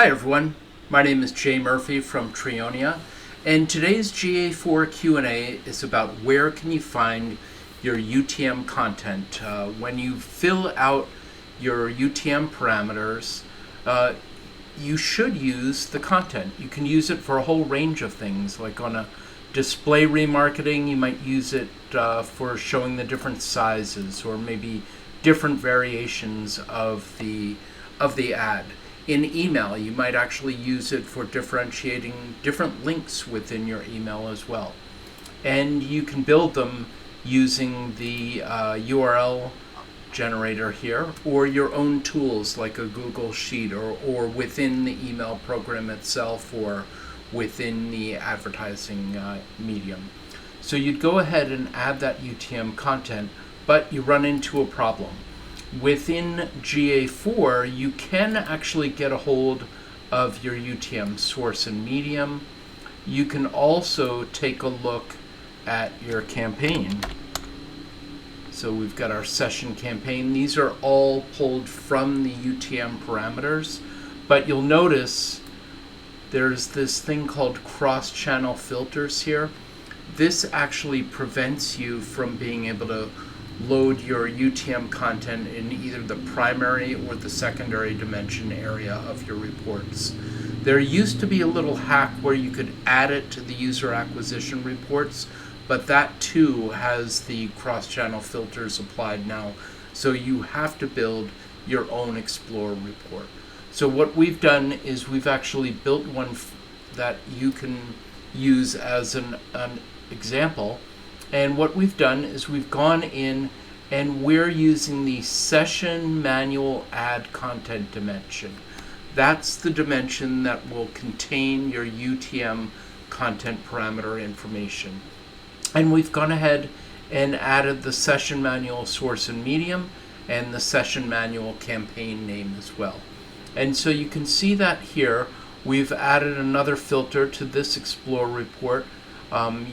Hi everyone, my name is Jay Murphy from Trionia, and today's GA4 Q&A is about where can you find your UTM content. When you fill out your UTM parameters, you should use the content. You can use it for a whole range of things, like on a display remarketing, you might use it for showing the different sizes or maybe different variations of the ad. In email, you might actually use it for differentiating different links within your email as well. And you can build them using the URL generator here, or your own tools like a Google Sheet, or within the email program itself, or within the advertising medium. So you'd go ahead and add that UTM content, but you run into a problem. Within GA4, you can actually get a hold of your UTM source and medium. You can also take a look at your campaign. So we've got our session campaign. These are all pulled from the UTM parameters, but you'll notice there's this thing called cross-channel filters here. This actually prevents you from being able to load your UTM content in either the primary or the secondary dimension area of your reports. There used to be a little hack where you could add it to the user acquisition reports, but that too has the cross-channel filters applied now. So you have to build your own Explorer report. So what we've done is we've actually built one that you can use as an example. And what we've done is we've gone in and we're using the session manual add content dimension. That's the dimension that will contain your UTM content parameter information. And we've gone ahead and added the session manual source and medium and the session manual campaign name as well. And so you can see that here we've added another filter to this Explore report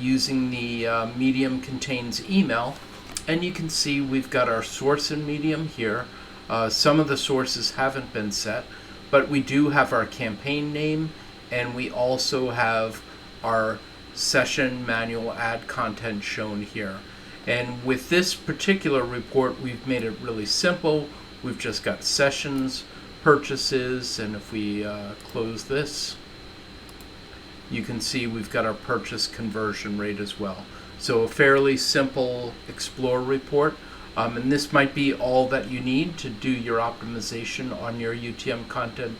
using the medium contains email, and you can see we've got our source and medium here. Some of the sources haven't been set, but we do have our campaign name, and we also have our session manual add content shown here. And with this particular report, we've made it really simple. We've just got sessions, purchases, and if we close this, you can see we've got our purchase conversion rate as well. So a fairly simple Explore report. And this might be all that you need to do your optimization on your UTM content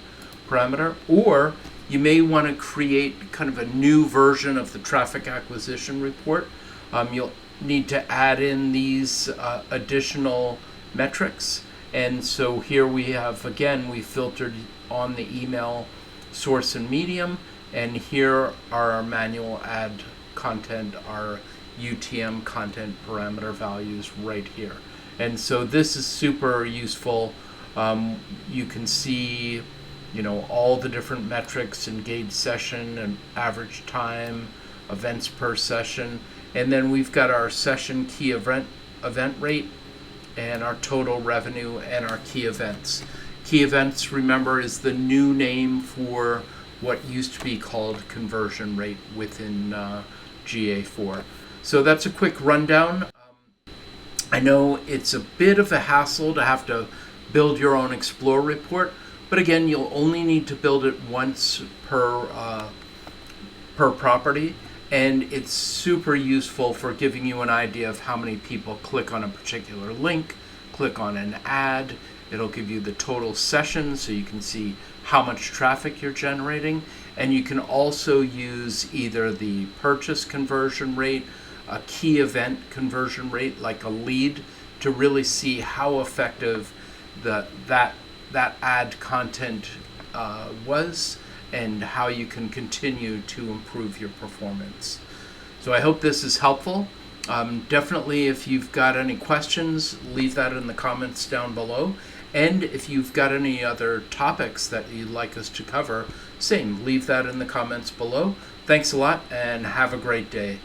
parameter. Or you may want to create kind of a new version of the traffic acquisition report. You'll need to add in these additional metrics. And so here we have, again, we filtered on the email source and medium. And here are our manual add content, our UTM content parameter values right here. And so this is super useful. You can see, all the different metrics, engaged session and average time, events per session. And then we've got our session key event rate and our total revenue and our key events. Key events, remember, is the new name for what used to be called conversion rate within GA4. So that's a quick rundown. I know it's a bit of a hassle to have to build your own Explore report, but again, you'll only need to build it once per property, and it's super useful for giving you an idea of how many people click on a particular link, click on an ad. It'll give you the total sessions so you can see how much traffic you're generating. And you can also use either the purchase conversion rate, a key event conversion rate, like a lead, to really see how effective that ad content was and how you can continue to improve your performance. So I hope this is helpful. Definitely, if you've got any questions, leave that in the comments down below. And if you've got any other topics that you'd like us to cover, same, leave that in the comments below. Thanks a lot and have a great day.